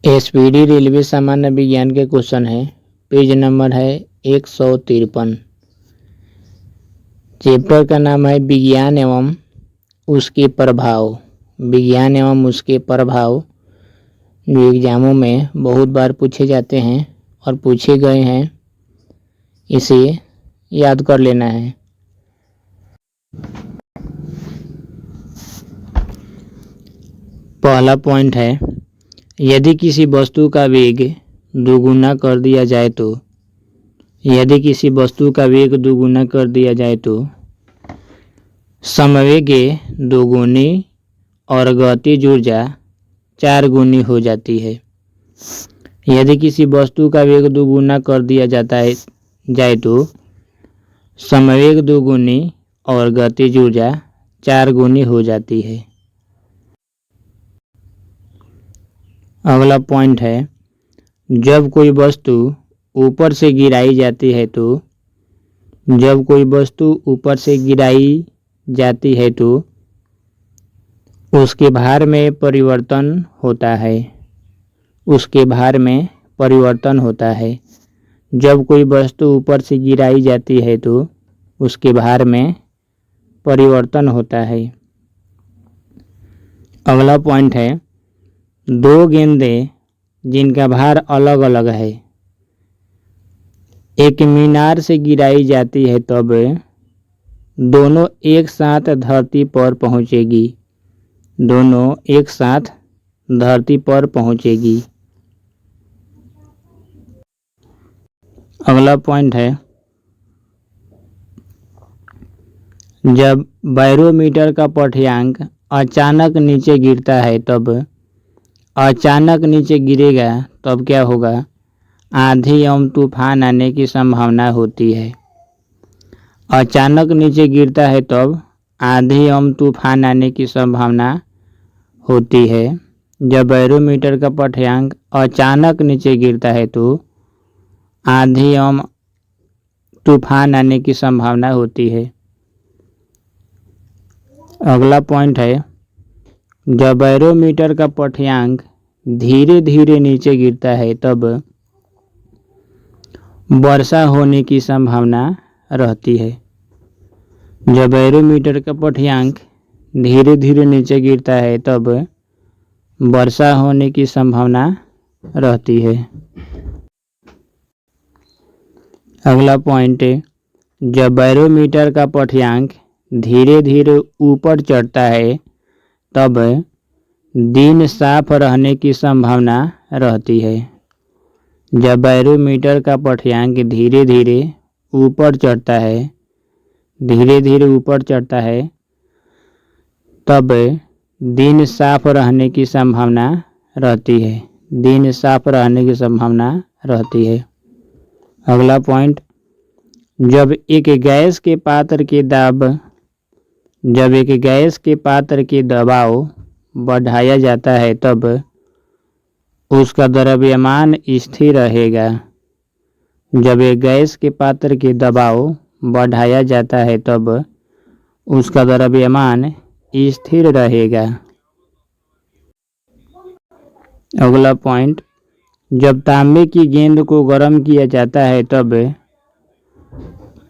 SPD railway सामान्य विज्ञान के क्वेश्चन है। पेज नंबर है 153। चैप्टर का नाम है विज्ञान एवं उसके प्रभाव। विज्ञान एवं उसके प्रभाव जो एग्जामों में बहुत बार पूछे जाते हैं और पूछे गए हैं, इसे याद कर लेना है। पहला पॉइंट है, यदि किसी वस्तु का वेग दोगुना कर दिया जाए तो समवेगे दोगुनी और गतिज ऊर्जा 4 गुनी हो जाती है। यदि किसी वस्तु का वेग दोगुना कर दिया जाए तो समवेग दोगुनी और गतिज ऊर्जा 4 गुनी हो जाती है। अगला पॉइंट है, जब कोई वस्तु ऊपर से गिराई जाती है तो उसके भार में परिवर्तन होता है। जब कोई वस्तु ऊपर से गिराई जाती है तो उसके भार में परिवर्तन होता है। अगला पॉइंट है, 2 गेंदें जिनका भार अलग अलग है एक मीनार से गिराई जाती है तब दोनों एक साथ धरती पर पहुंचेगी। अगला पॉइंट है, जब बैरोमीटर का पाठ्यांक अचानक नीचे गिरेगा तब क्या होगा? आंधी एवं तूफान आने की संभावना होती है। अचानक नीचे गिरता है तब आंधी एवं तूफान आने की संभावना होती है। जब बैरोमीटर का पाठ्यांक अचानक नीचे गिरता है तो आंधी एवं तूफान आने की संभावना होती है। अगला पॉइंट है, जब बैरोमीटर का पाठ्यांक धीरे धीरे नीचे गिरता है तब वर्षा होने की संभावना रहती है। जब बैरोमीटर का पाठ्यांक धीरे धीरे नीचे गिरता है तब वर्षा होने की संभावना रहती है। अगला पॉइंट, जब बैरोमीटर का पाठ्यांक धीरे धीरे ऊपर चढ़ता है तब दिन साफ रहने की संभावना रहती है। जब बैरोमीटर का पाठ्यांक धीरे धीरे ऊपर चढ़ता है तब दिन साफ रहने की संभावना रहती है। अगला पॉइंट, जब एक गैस के पात्र के दबाव बढ़ाया जाता है तब उसका द्रव्यमान स्थिर रहेगा। जब एक गैस के पात्र के दबाव बढ़ाया जाता है तब उसका द्रव्यमान स्थिर रहेगा। अगला पॉइंट, जब तांबे की गेंद को गर्म किया जाता है तब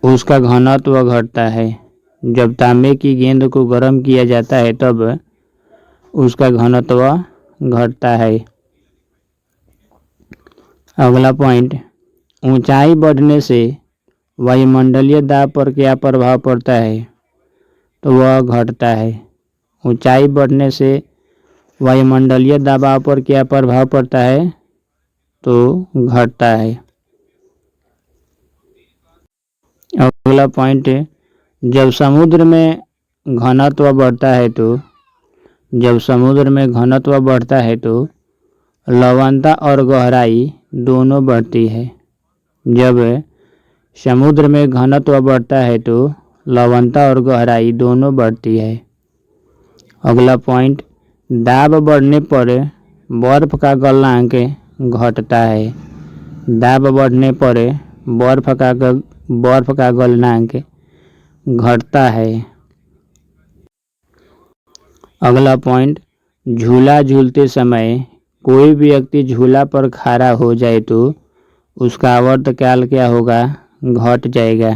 उसका घनत्व घटता है। जब तांबे की गेंद को गर्म किया जाता है तब उसका घनत्व घटता है। अगला पॉइंट, ऊंचाई बढ़ने से वायुमंडलीय दाब पर क्या प्रभाव पड़ता है? तो वह घटता है। ऊंचाई बढ़ने से वायुमंडलीय दबाव पर क्या प्रभाव पड़ता है? तो घटता है। अगला पॉइंट, जब समुद्र में घनत्व बढ़ता है तो लवणता और गहराई दोनों बढ़ती है। जब समुद्र में घनत्व बढ़ता है तो लवणता और गहराई दोनों बढ़ती है। अगला पॉइंट, दाब बढ़ने पर बर्फ का गलनांक घटता है। दाब बढ़ने पर बर्फ का गलनांक घटता है। अगला पॉइंट, झूला झूलते समय कोई भी व्यक्ति झूला पर खड़ा हो जाए तो उसका आवर्तकाल क्या होगा, घट जाएगा।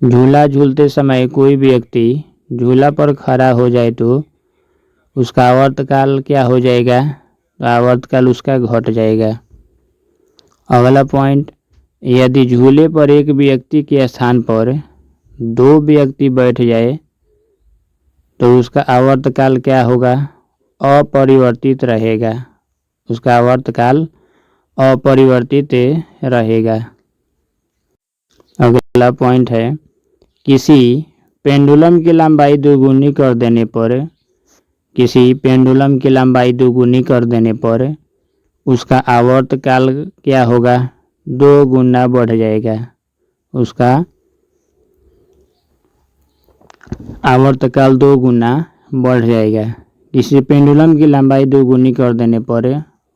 झूला झूलते समय कोई भी व्यक्ति झूला पर खड़ा हो जाए तो उसका आवर्तकाल क्या हो जाएगा, तो आवर्तकाल उसका घट जाएगा। अगला पॉइंट, यदि झूले पर एक व्यक्ति के स्थान पर 2 व्यक्ति बैठ जाए तो उसका आवर्तकाल क्या होगा, अपरिवर्तित रहेगा। उसका आवर्तकाल अपरिवर्तित रहेगा। अगला पॉइंट है, किसी पेंडुलम की लंबाई दोगुनी कर देने पर, किसी पेंडुलम की लंबाई दोगुनी कर देने पर उसका आवर्तकाल क्या होगा, 2 गुना बढ़ जाएगा। उसका आवर्तकाल 2 गुना बढ़ जाएगा। किसी पेंडुलम की लंबाई 2 गुनी कर देने पर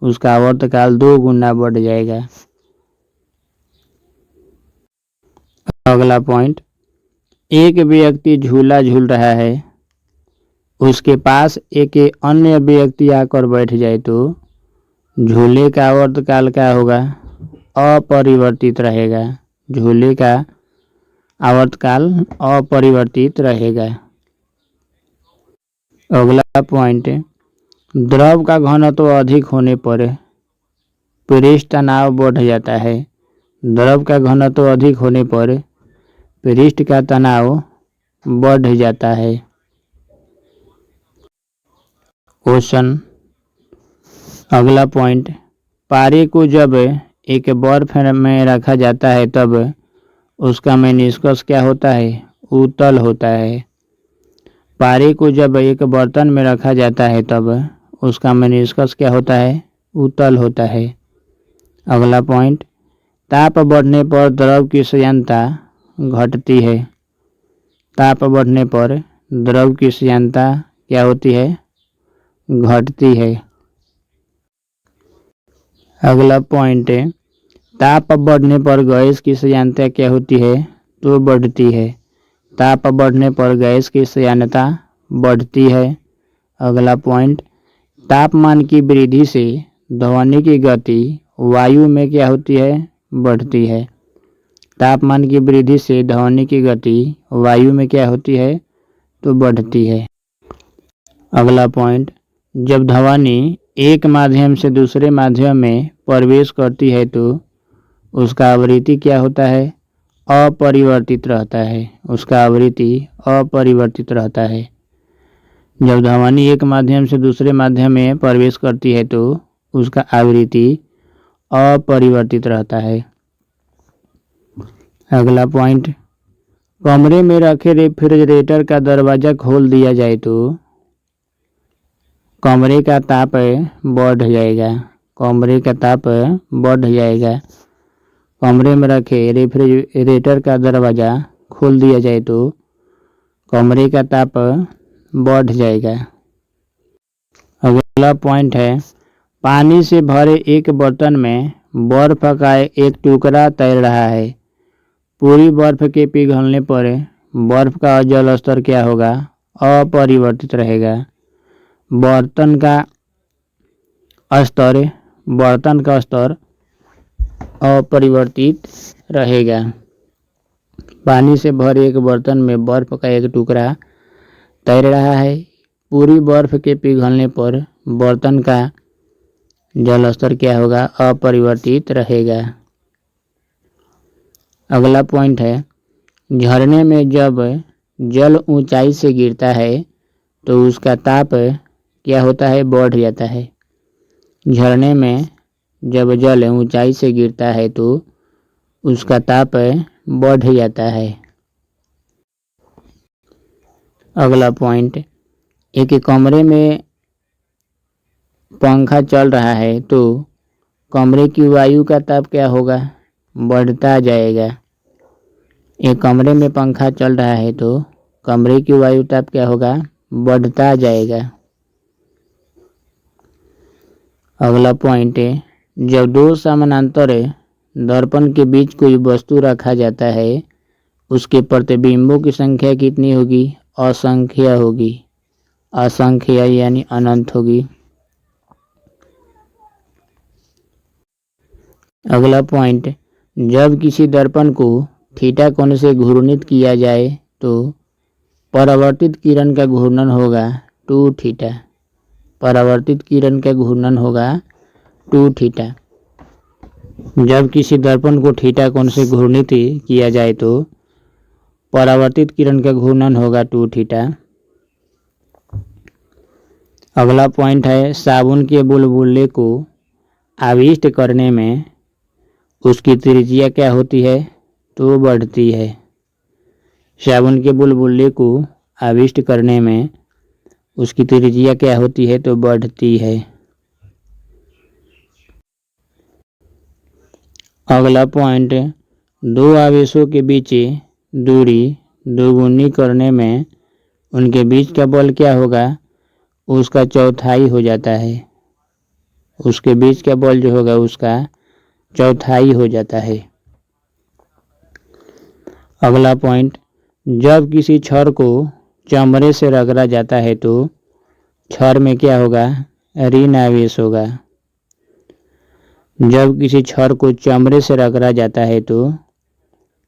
उसका आवर्तकाल 2 गुना बढ़ जाएगा। अगला पॉइंट, एक व्यक्ति झूला झूल रहा है, उसके पास एक अन्य व्यक्ति आकर बैठ जाए तो झूले का आवर्तकाल क्या होगा, अपरिवर्तित रहेगा। झूले का आवर्तकाल अपरिवर्तित रहेगा। अगला पॉइंट, द्रव का घनत्व अधिक होने पर पृष्ठ तनाव बढ़ जाता है। द्रव का घनत्व अधिक होने पर पृष्ठ का तनाव बढ़ जाता है। क्वेश्चन, अगला पॉइंट, पारे को जब एक बर्फ में रखा जाता है तब उसका मेनिस्कस क्या होता है, उत्तल होता है। पारे को जब एक बर्तन में रखा जाता है तब उसका मेनिस्कस क्या होता है, उत्तल होता है। अगला पॉइंट, ताप बढ़ने पर द्रव की श्यानता घटती है। ताप बढ़ने पर द्रव की श्यानता क्या होती है, घटती है। अगला पॉइंट, ताप बढ़ने पर गैस की श्यानता क्या होती है, तो बढ़ती है। ताप बढ़ने पर गैस की श्यानता बढ़ती है। अगला पॉइंट, तापमान की वृद्धि से ध्वनि की गति वायु में क्या होती है, बढ़ती है। तापमान की वृद्धि से ध्वनि की गति वायु में क्या होती है, तो बढ़ती है। अगला पॉइंट, जब ध्वनि एक माध्यम से दूसरे माध्यम में प्रवेश करती है तो उसका आवृत्ति क्या होता है, अपरिवर्तित रहता है। उसका आवृत्ति अपरिवर्तित रहता है। जब ध्वनि एक माध्यम से दूसरे माध्यम में प्रवेश करती है तो उसका आवृत्ति अपरिवर्तित रहता है। अगला पॉइंट, कमरे में रखे रेफ्रिजरेटर का दरवाजा खोल दिया जाए तो कमरे का ताप बढ़ जाएगा। कमरे का ताप बढ़ जाएगा। कमरे में रखे रेफ्रिजरेटर का दरवाजा खोल दिया जाए तो कमरे का ताप बढ़ जाएगा। अगला पॉइंट है, पानी से भरे एक बर्तन में बर्फ का एक टुकड़ा तैर रहा है। पूरी बर्फ के पिघलने पर बर्फ का जल स्तर क्या होगा, अपरिवर्तित रहेगा। बर्तन का स्तर अपरिवर्तित रहेगा। पानी से भरे एक बर्तन में बर्फ का एक टुकड़ा तैर रहा है। पूरी बर्फ के पिघलने पर बर्तन का जल स्तर क्या होगा, अपरिवर्तित रहेगा। अगला पॉइंट है, झरने में जब जल ऊंचाई से गिरता है तो उसका ताप क्या होता है, बढ़ जाता है। झरने में जब जल ऊंचाई से गिरता है तो उसका ताप बढ़ जाता है। अगला पॉइंट, एक कमरे में पंखा चल रहा है तो कमरे की वायु का ताप क्या होगा, बढ़ता जाएगा। एक कमरे में पंखा चल रहा है तो कमरे की वायु ताप क्या होगा, बढ़ता जाएगा। अगला पॉइंट है, जब 2 समानांतर दर्पण के बीच कोई वस्तु रखा जाता है उसके प्रतिबिंबों की संख्या कितनी होगी, असंख्य होगी। असंख्य यानी अनंत होगी। अगला पॉइंट, जब किसी दर्पण को थीटा कोण से घूर्णित किया जाए तो परावर्तित किरण का घूर्णन होगा 2 थीटा। परावर्तित किरण का घूर्णन होगा 2 थीटा। जब किसी दर्पण को थीटा कोण से घूर्णित किया जाए तो परावर्तित किरण का घूर्णन होगा 2 थीटा। अगला पॉइंट है, साबुन के बुलबुले को आविष्ट करने में उसकी त्रिज्या क्या होती है तो बढ़ती है। साबुन के बुलबुले को आविष्ट करने में उसकी त्रिज्या क्या होती है तो बढ़ती है। अगला पॉइंट, दो आवेशों के बीच दूरी दोगुनी करने में उनके बीच का बल क्या होगा, उसका चौथाई हो जाता है। उसके बीच का बल जो होगा उसका चौथाई हो जाता है। अगला पॉइंट, जब किसी छड़ को चमड़े से रगड़ा जाता है तो छड़ में क्या होगा, ऋण आवेश होगा। जब किसी छड़ को चमड़े से रगड़ा जाता है तो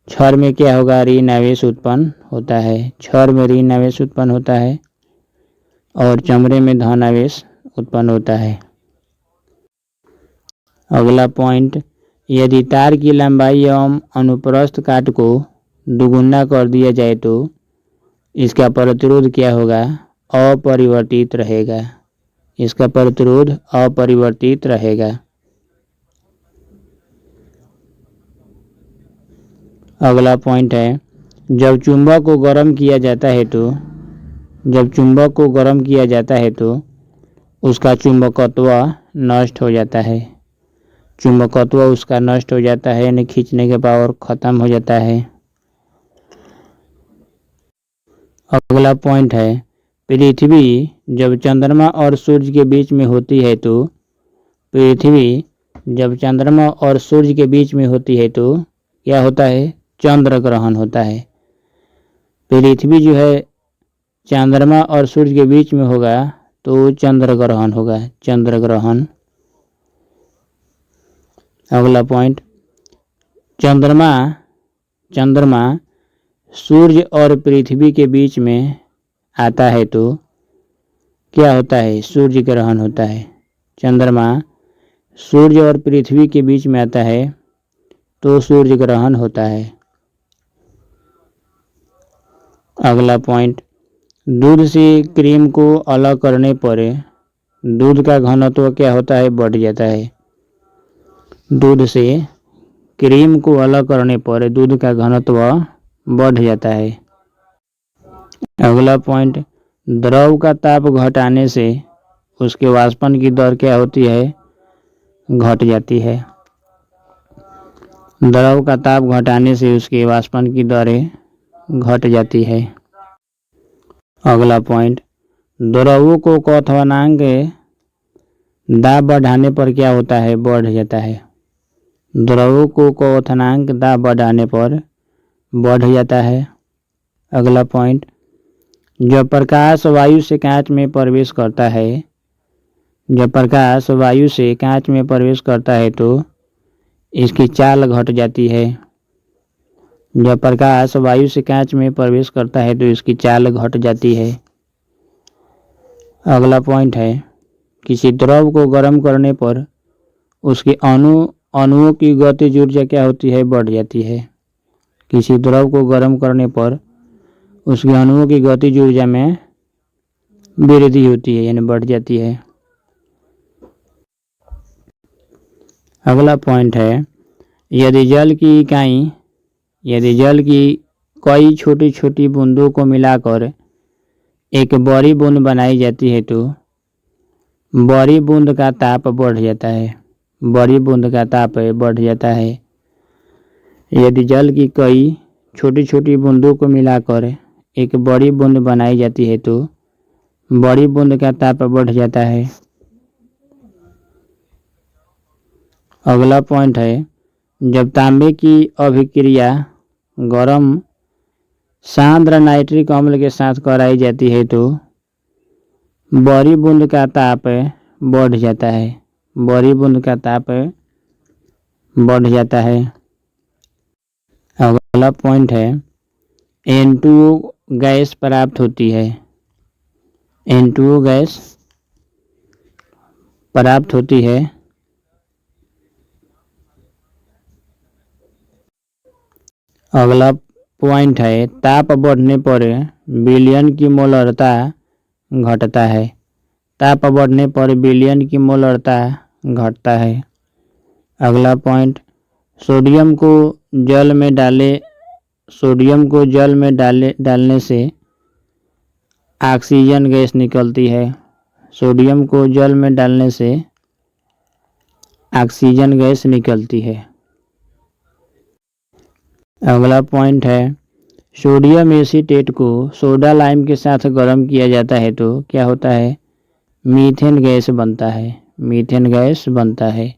छड़ में क्या होगा, ऋण आवेश उत्पन्न होता है। छड़ में ऋण आवेश उत्पन्न होता है और चमड़े में धन आवेश उत्पन्न होता है। अगला पॉइंट, यदि तार की लंबाई एवं अनुप्रस्थ काट को दुगुना कर दिया जाए तो इसका प्रतिरोध क्या होगा, अपरिवर्तित रहेगा। इसका प्रतिरोध अपरिवर्तित रहेगा। अगला पॉइंट है, जब चुंबक को गर्म किया जाता है तो उसका चुंबकत्व नष्ट हो जाता है। चुंबकत्व उसका नष्ट हो जाता है, यानी खींचने के पावर खत्म हो जाता है। अगला पॉइंट है, पृथ्वी जब चंद्रमा और सूर्य के बीच में होती है तो क्या होता है, चंद्र ग्रहण होता है। पृथ्वी जो है चंद्रमा और सूर्य के बीच में होगा तो चंद्र ग्रहण होगा, चंद्र ग्रहण। अगला पॉइंट, चंद्रमा सूर्य और पृथ्वी के बीच में आता है तो क्या होता है, सूर्य ग्रहण होता है। चंद्रमा सूर्य और पृथ्वी के बीच में आता है तो सूर्य ग्रहण होता है। अगला पॉइंट, दूध से क्रीम को अलग करने पर दूध का घनत्व क्या होता है, बढ़ जाता है। दूध से क्रीम को अलग करने पर दूध का घनत्व बढ़ जाता है। अगला पॉइंट, द्रव का ताप घटाने से उसके वाष्पन की दर क्या होती है, घट जाती है। द्रव का ताप घटाने से उसके वाष्पन की दरें घट जाती है। अगला पॉइंट, द्रवों को क्वथनांक दाब बढ़ाने पर क्या होता है, बढ़ जाता है। द्रवों को क्वथनांक दाब बढ़ाने पर बढ़ जाता है। अगला पॉइंट, जब प्रकाश वायु से कांच में प्रवेश करता है तो इसकी चाल घट जाती है। जब प्रकाश वायु से कांच में प्रवेश करता है तो इसकी चाल घट जाती है। अगला पॉइंट है, किसी द्रव को गर्म करने पर उसके अणुओं की गतिज ऊर्जा क्या होती है, बढ़ जाती है। किसी द्रव को गर्म करने पर उसके अणुओं की गतिज ऊर्जा में वृद्धि होती है, यानी बढ़ जाती है। अगला पॉइंट है, यदि जल की कई छोटी छोटी बूंदों को मिलाकर एक बड़ी बूंद बनाई जाती है तो बड़ी बूंद का ताप बढ़ जाता है। यदि जल की कई छोटी छोटी बूंदों को मिलाकर एक बड़ी बूंद बनाई जाती है तो बड़ी बूंद का ताप बढ़ जाता है। अगला पॉइंट है, जब तांबे की अभिक्रिया गर्म सांद्र नाइट्रिक अम्ल के साथ कराई जाती है तो बड़ी बूंद का ताप बढ़ जाता है। बड़ी बूंद का ताप बढ़ जाता है। अगला पॉइंट है N2O गैस प्राप्त होती है। N2O गैस प्राप्त होती है। अगला पॉइंट है ताप बढ़ने पर विलयन की मोलरता घटता है। ताप बढ़ने पर विलयन की मोलरता घटता है। अगला पॉइंट सोडियम को जल में डालने से ऑक्सीजन गैस निकलती है। सोडियम को जल में डालने से ऑक्सीजन गैस निकलती है। अगला पॉइंट है सोडियम एसीटेट को सोडा लाइम के साथ गर्म किया जाता है तो क्या होता है? मीथेन गैस बनता है। मीथेन गैस बनता है।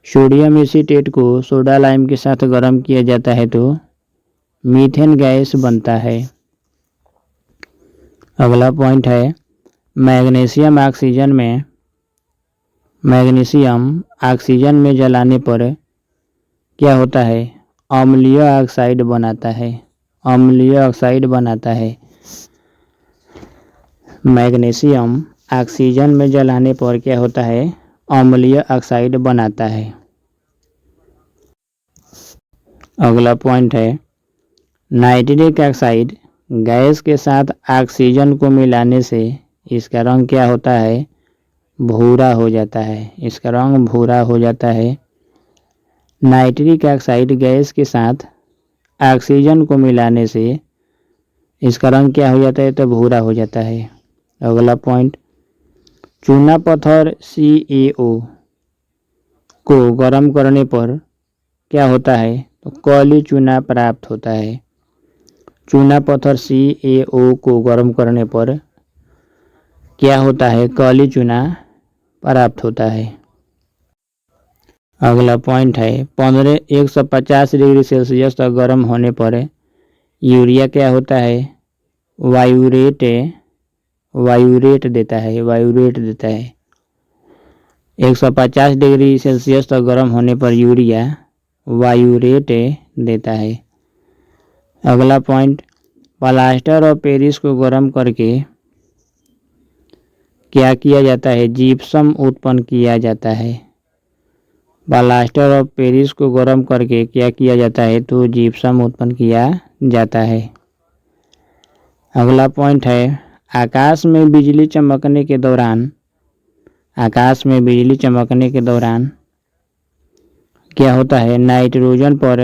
सोडियम एसीटेट को सोडा लाइम के साथ गर्म किया जाता है तो मीथेन गैस बनता है। अगला पॉइंट है मैग्नीशियम ऑक्सीजन में जलाने पर क्या होता है? अम्लीय ऑक्साइड बनाता है। अम्लीय ऑक्साइड बनाता है। मैग्नीशियम ऑक्सीजन में जलाने पर क्या होता है? अम्लीय ऑक्साइड बनाता है। अगला पॉइंट है नाइट्रिक ऑक्साइड गैस के साथ ऑक्सीजन को मिलाने से इसका रंग क्या होता है? भूरा हो जाता है। इसका रंग भूरा हो जाता है। नाइट्रिक ऑक्साइड गैस के साथ ऑक्सीजन को मिलाने से इसका रंग क्या हो जाता है? तो भूरा हो जाता है। अगला पॉइंट चूना पत्थर CaO को गर्म करने पर क्या होता है? तो काली चूना प्राप्त होता है। चूना पत्थर CaO को गर्म करने पर क्या होता है? काली चूना प्राप्त होता है। अगला पॉइंट है 150 डिग्री सेल्सियस तक गर्म होने पर यूरिया क्या होता है? वायुरेट देता है। 150 डिग्री सेल्सियस तक गर्म होने पर यूरिया वायुरेट देता है। अगला पॉइंट प्लास्टर और पेरिस को गर्म करके क्या किया जाता है? जिप्सम उत्पन्न किया जाता है। प्लास्टर और पेरिस को गर्म करके क्या किया जाता है? तो जिप्सम उत्पन्न किया जाता है। अगला पॉइंट है आकाश में बिजली चमकने के दौरान क्या होता है? नाइट्रोजन पर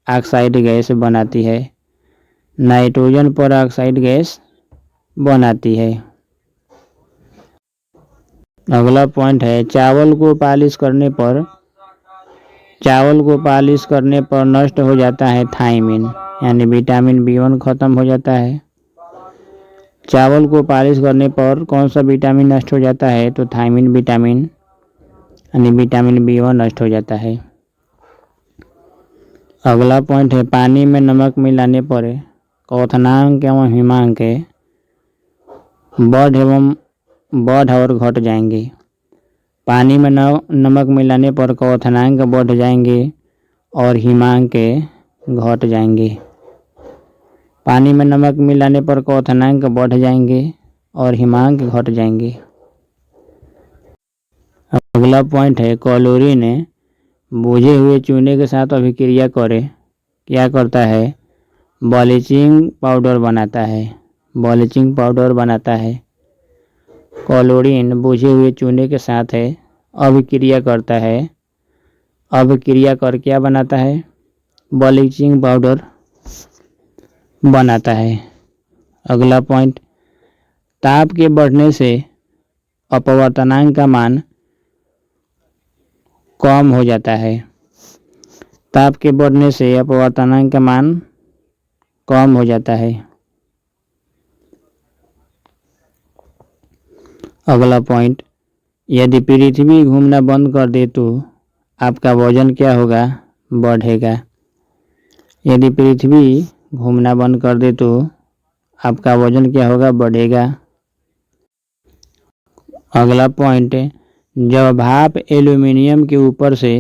ऑक्साइड गैस बनाती है। नाइट्रोजन पर ऑक्साइड गैस बनाती है। अगला पॉइंट है चावल को पालिश करने पर नष्ट हो जाता है थायमिन यानी विटामिन B1 खत्म हो जाता है। चावल को पालिश करने पर कौन सा विटामिन नष्ट हो जाता है? तो थायमिन विटामिन यानी विटामिन B1 नष्ट हो जाता है। अगला पॉइंट है पानी में नमक मिलाने पर क्वथनांक एवं हिमांक बढ़ और घट जाएंगे। पानी में नमक मिलाने पर क्वथनांक बढ़ जाएंगे और हिमांक घट जाएंगे। पानी में नमक मिलाने पर क्वथनांक बढ़ जाएंगे और हिमांक घट जाएंगे। अगला पॉइंट है क्लोरीन बुझे हुए चूने के साथ अभिक्रिया करे क्या करता है? ब्लीचिंग पाउडर बनाता है। क्लोरीन बुझे हुए चूने के साथ अभिक्रिया करता है। अभिक्रिया कर क्या बनाता है? ब्लीचिंग पाउडर बनाता है। अगला पॉइंट ताप के बढ़ने से अपवर्तनांक का मान कम हो जाता है। ताप के बढ़ने से अपवर्तनांक का मान कम हो जाता है। अगला पॉइंट यदि पृथ्वी घूमना बंद कर दे तो आपका वजन क्या होगा? बढ़ेगा। यदि पृथ्वी घूमना बंद कर दे तो आपका वजन क्या होगा? बढ़ेगा। अगला पॉइंट जब भाप एल्यूमिनियम के ऊपर से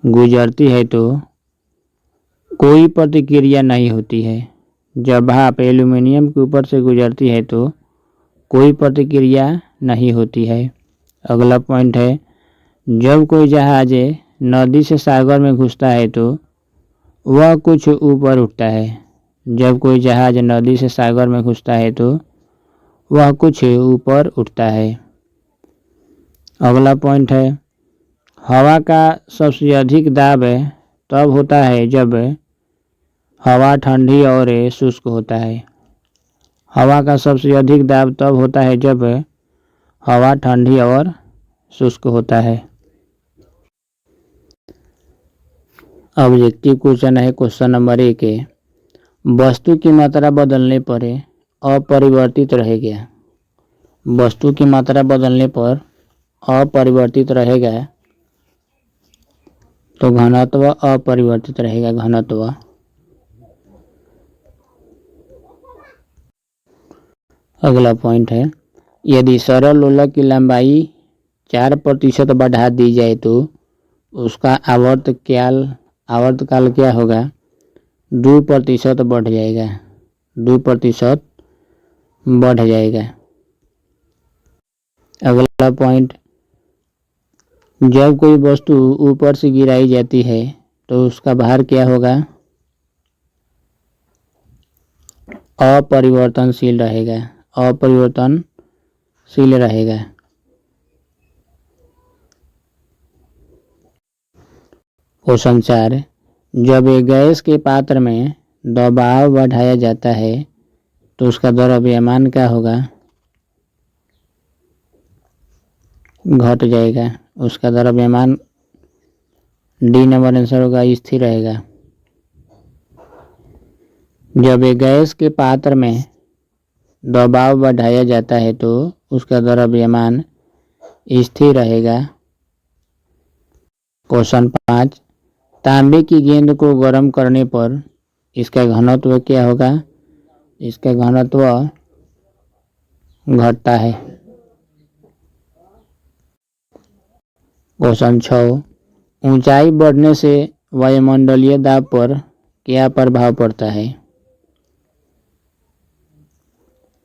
गुजरती है तो कोई प्रतिक्रिया नहीं होती है। जब भाप एल्यूमीनियम के ऊपर से गुजरती है तो कोई प्रतिक्रिया नहीं होती है। अगला पॉइंट है, जब कोई जहाज नदी से सागर में घुसता है तो वह कुछ ऊपर उठता है। जब कोई जहाज नदी से सागर में घुसता है तो वह कुछ ऊपर उठता है। अगला पॉइंट है, हवा का सबसे अधिक दाब तब होता है जब हवा ठंडी और शुष्क होता है। हवा का सबसे अधिक दाब तब होता है जब हवा ठंडी और शुष्क होता है। ऑब्जेक्टिव क्वेश्चन है क्वेश्चन नंबर 1, वस्तु की मात्रा बदलने पर अपरिवर्तित रहेगा। वस्तु की मात्रा बदलने पर अपरिवर्तित रहेगा तो घनत्व अपरिवर्तित रहेगा। घनत्व। अगला पॉइंट है, यदि सरल लोलक की लंबाई 4% बढ़ा दी जाए तो उसका आवर्तकाल क्या होगा? 2% बढ़ जाएगा। 2% बढ़ जाएगा। अगला पॉइंट, जब कोई वस्तु ऊपर से गिराई जाती है तो उसका भार क्या होगा? अपरिवर्तनशील रहेगा। अपरिवर्तनशील रहेगा। क्वेश्चन 4, जब एक गैस के पात्र में दबाव बढ़ाया जाता है तो उसका द्रव्यमान क्या होगा? घट जाएगा। उसका द्रव्यमान डी नंबर आंसर होगा, स्थिर रहेगा। जब एक गैस के पात्र में दबाव बढ़ाया जाता है तो उसका द्रव्यमान स्थिर रहेगा। क्वेश्चन 5, तांबे की गेंद को गर्म करने पर इसका घनत्व क्या होगा? इसका घनत्व घटता है। क्वेश्चन 6, ऊंचाई बढ़ने से वायुमंडलीय दाब पर क्या प्रभाव पड़ता है?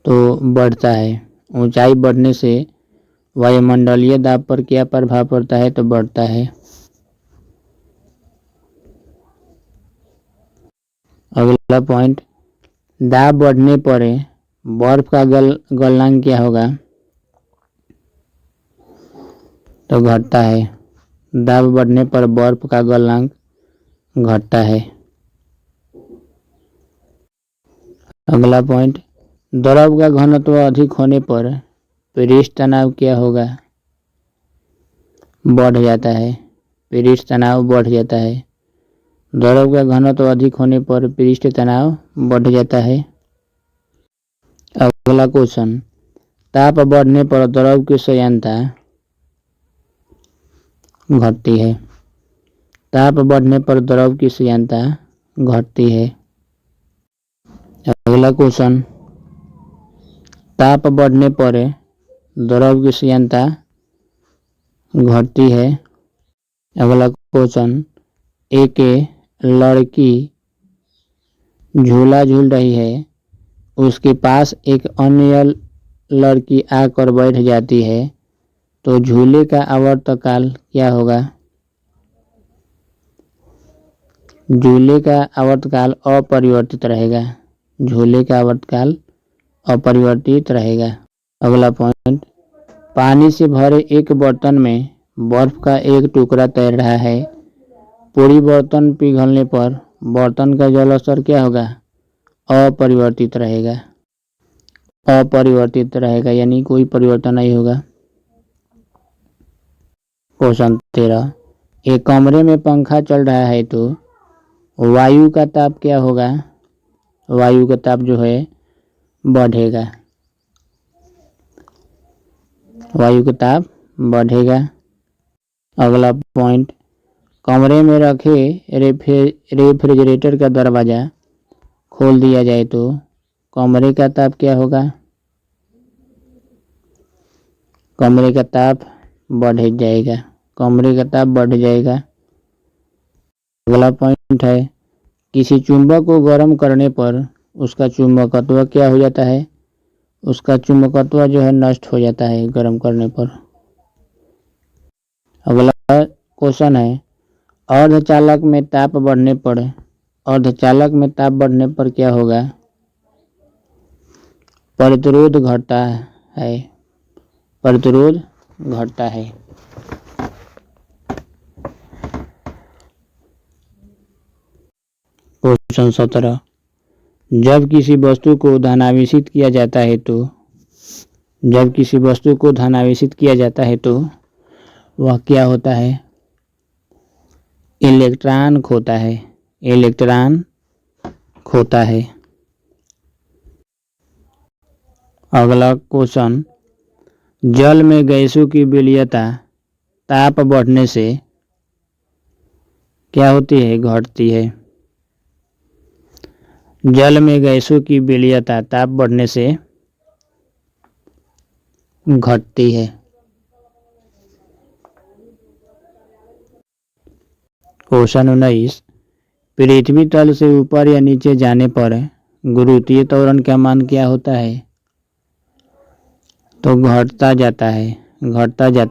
तो बढ़ता है। ऊंचाई बढ़ने से वायुमंडलीय दाब पर क्या प्रभाव पड़ता है? तो बढ़ता है। अगला पॉइंट, दाब बढ़ने पर बर्फ का गलनांक क्या होगा? तो घटता है। दाब बढ़ने पर बर्फ का गलनांक घटता है। अगला पॉइंट, द्रव का घनत्व अधिक होने पर पृष्ठ तनाव क्या होगा? बढ़ जाता है। पृष्ठ तनाव बढ़ जाता है। द्रव का घनत्व अधिक होने पर पृष्ठ तनाव बढ़ जाता है। अगला क्वेश्चन, ताप बढ़ने पर द्रव की श्यानता घटती है। ताप बढ़ने पर द्रव की श्यानता घटती है। अगला क्वेश्चन, ताप बढ़ने पर द्रव की श्यानता घटती है। अगला क्वेश्चन, एक लड़की झूला झूल रही है, उसके पास एक अन्य लड़की आकर बैठ जाती है तो झूले का आवर्तकाल क्या होगा? झूले का आवर्तकाल अपरिवर्तित रहेगा। झूले का आवर्तकाल अपरिवर्तित रहेगा। अगला पॉइंट, पानी से भरे एक बर्तन में बर्फ का एक टुकड़ा तैर रहा है। पूरी बर्तन पिघलने पर बर्तन का जल स्तर क्या होगा? अपरिवर्तित रहेगा। अपरिवर्तित रहेगा यानी कोई परिवर्तन नहीं होगा। क्वेश्चन 13, एक कमरे में पंखा चल रहा है तो वायु का ताप क्या होगा? वायु का ताप जो है बढ़ेगा। वायु का ताप बढ़ेगा। अगला पॉइंट, कमरे में रखे रेफ्रिजरेटर का दरवाजा खोल दिया जाए तो कमरे का ताप क्या होगा? कमरे का ताप बढ़ जाएगा। कमरे का ताप बढ़ जाएगा। अगला पॉइंट है, किसी चुंबक को गर्म करने पर उसका चुंबकत्व क्या हो जाता है? उसका चुंबकत्व जो है नष्ट हो जाता है गर्म करने पर। अगला क्वेश्चन है, अर्धचालक में ताप बढ़ने पर क्या होगा? प्रतिरोध घटता है। क्वेश्चन 17, जब किसी वस्तु को धनावेशित किया जाता है तो वह क्या होता है? इलेक्ट्रॉन खोता है। अगला क्वेश्चन, जल में गैसों की विलयता ताप बढ़ने से क्या होती है? घटती है। जल में गैसों की विलयता ताप बढ़ने से घटती है। क्वेश्चन 19, पृथ्वी तल से ऊपर या नीचे जाने पर गुरुत्वीय त्वरण का मान क्या होता है? तो घटता जाता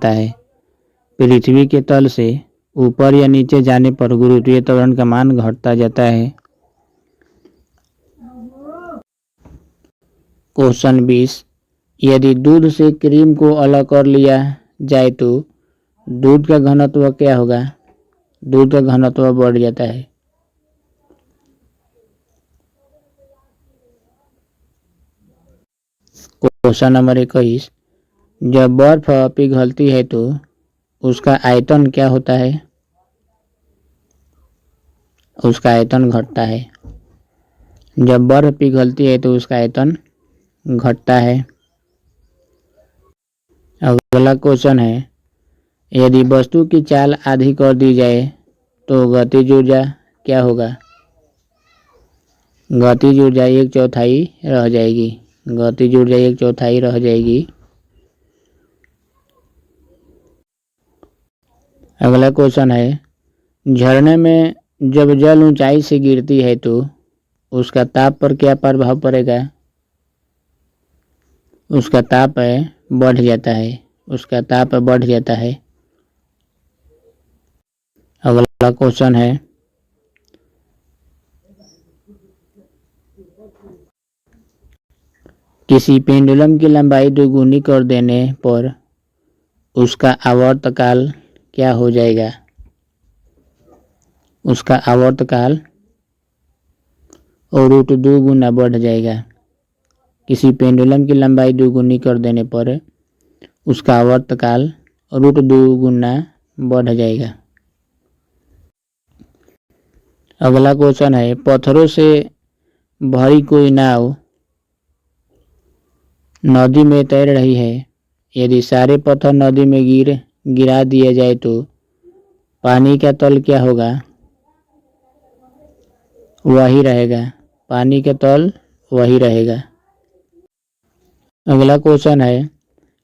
है। पृथ्वी के तल से ऊपर या नीचे जाने पर गुरुत्वीय त्वरण का मान घटता जाता है। क्वेश्चन 20, यदि दूध से क्रीम को अलग कर लिया जाए तो दूध का घनत्व क्या होगा? दूध का घनत्व बढ़ जाता है। क्वेश्चन नंबर 21, जब बर्फ पिघलती है तो उसका आयतन क्या होता है? उसका आयतन घटता है। जब बर्फ पिघलती है तो उसका आयतन घटता है। अगला क्वेश्चन है, यदि वस्तु की चाल आधी कर दी जाए तो गतिज ऊर्जा क्या होगा? गतिज ऊर्जा 1/4 रह जाएगी। अगला क्वेश्चन है, झरने में जब जल ऊंचाई से गिरती है तो उसका ताप पर क्या प्रभाव पड़ेगा? उसका ताप बढ़ जाता है। अगला क्वेश्चन है, किसी पेंडुलम की लंबाई दोगुनी कर देने पर उसका आवर्तकाल क्या हो जाएगा? उसका आवर्तकाल √2 गुना बढ़ जाएगा। किसी पेंडुलम की लंबाई दोगुनी कर देने पर उसका आवर्तकाल √2 गुना बढ़ जाएगा। अगला क्वेश्चन है, पत्थरों से भरी कोई नाव नदी में तैर रही है, यदि सारे पत्थर नदी में गिरा दिए जाए तो पानी का तल क्या होगा? वही रहेगा। अगला क्वेश्चन है,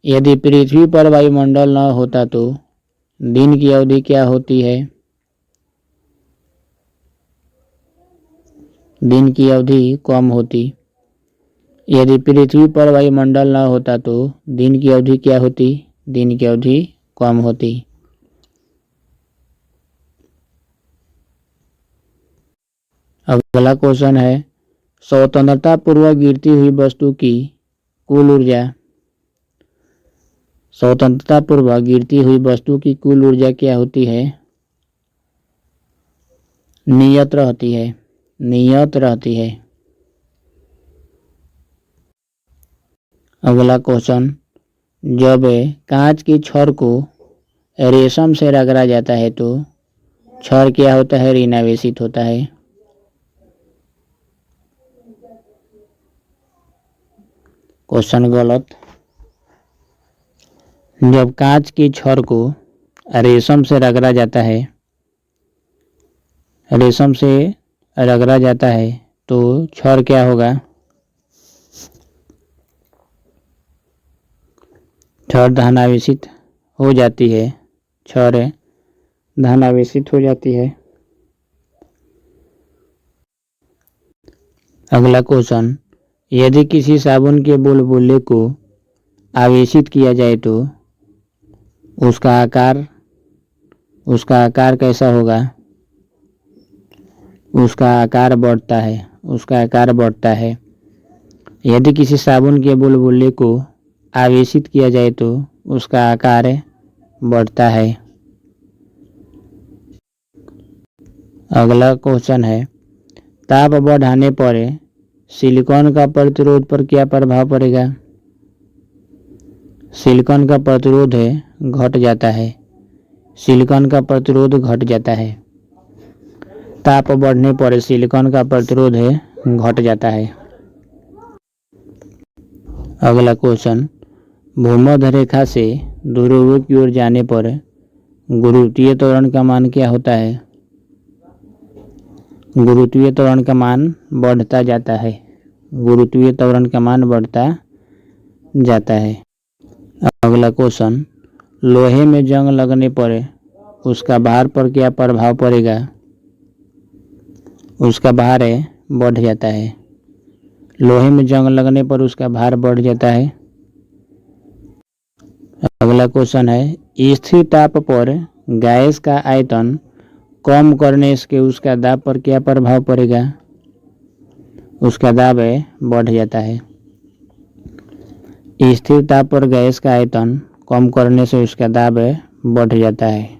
यदि पृथ्वी पर वायुमंडल न होता तो दिन की अवधि क्या होती है? दिन की अवधि कम होती। यदि पृथ्वी पर वायुमंडल न होता तो दिन की अवधि क्या होती? दिन की अवधि कम होती। अगला क्वेश्चन है, स्वतंत्रता पूर्वक गिरती हुई वस्तु की कुल ऊर्जा क्या होती है? नियत रहती है। अगला क्वेश्चन, जब कांच की छड़ को रेशम से रगड़ा जाता है तो छड़ क्या होता है? ऋणावेशित होता है। क्वेश्चन गलत। जब कांच की छड़ को रेशम से रगड़ा जाता है तो छड़ क्या होगा? छड़ धनावेशित हो जाती है। अगला क्वेश्चन, यदि किसी साबुन के बुलबुले को आवेशित किया जाए तो उसका आकार कैसा होगा? उसका आकार बढ़ता है। यदि किसी साबुन के बुलबुले को आवेशित किया जाए तो उसका आकार बढ़ता है। अगला क्वेश्चन है, ताप बढ़ाने पर सिलिकॉन का प्रतिरोध पर क्या प्रभाव पड़ेगा? सिलिकॉन का प्रतिरोध घट जाता है। सिलिकॉन का प्रतिरोध घट जाता है। ताप बढ़ने पर सिलिकॉन का प्रतिरोध घट जाता है। अगला क्वेश्चन, भूमध्य रेखा से ध्रुवों की ओर जाने पर गुरुत्वीय त्वरण का मान क्या होता है? गुरुत्वीय त्वरण का मान बढ़ता जाता है। गुरुत्वीय त्वरण का मान बढ़ता जाता है। अगला क्वेश्चन, लोहे में जंग लगने पर उसका भार पर क्या प्रभाव पड़ेगा? उसका भार बढ़ जाता है। लोहे में जंग लगने पर उसका भार बढ़ जाता है। अगला क्वेश्चन है, स्थिर ताप पर गैस का आयतन कम करने से उसका दाब पर क्या प्रभाव पड़ेगा? उसका दाब बढ़ जाता है। स्थिर ताप पर गैस का आयतन कम करने से उसका दाब बढ़ जाता है।